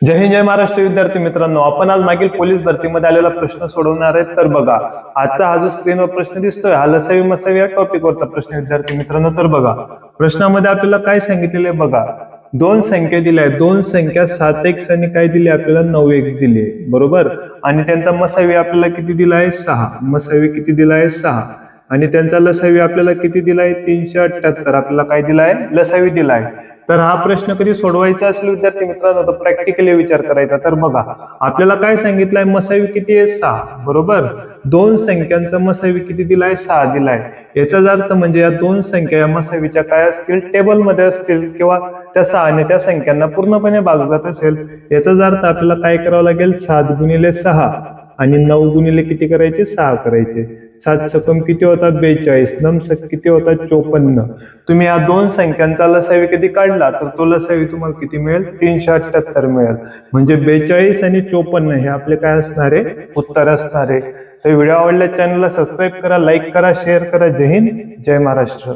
जय हिंद जय महाराष्ट्र विद्यार्थी मित्रांनो, आपण आज मागील पोलीस भरतीमध्ये आलेला प्रश्न सोडवणार आहे. तर बघा, आजचा हा जो स्क्रीनवर प्रश्न दिसतोय हा लसावी मसावी या टॉपिकवरचा प्रश्न विद्यार्थी मित्रांनो. तर बघा, प्रश्नामध्ये आपल्याला काय सांगितलेलं आहे बघा, दोन संख्या दिल्या आहेत. दोन संख्या 7x आणि काय दिली आपल्याला 9x दिली आहे, बरोबर. आणि त्यांचा मसावी आपल्याला किती दिलाय 6. मसावी किती दिलाय 6. आणि त्यांचा लसावी आपल्याला किती दिलाय 378. आपल्याला काय दिलाय लसावी दिलाय. तर हा प्रश्न कधी सोडवायचा असेल विद्यार्थी मित्रांनो तर प्रॅक्टिकली विचार करायचा. तर बघा, आपल्याला काय सांगितलंय मसावी किती आहे 6, बरोबर. दोन संख्यांचा मसावी किती दिलाय 6 दिलाय. याचाच अर्थ म्हणजे या दोन संख्या या मसावीच्या काय असतील टेबलमध्ये असतील किंवा त्या 6 ने त्या संख्यांना पूर्णपणे भागत असेल. याचाच अर्थ आपल्याला काय करावं लागेल 7 गुणिले 6 आणि 9 गुणिले किती करायचे 6 करायचे. 7 सकम किती होता 42, 9 किती होता 54. तुम्ही या दोन संख्यांचा लसावी कधी काढला तर तो लसावी तुम्हाला किती मिळेल 378 मिळेल. म्हणजे 42 आणि 54 हे आपले काय असणार आहे उत्तर असणार आहे. तर व्हिडिओ आवडल्यास चॅनलला सबस्क्राईब करा, लाईक करा, शेअर करा. जय हिंद जय महाराष्ट्र.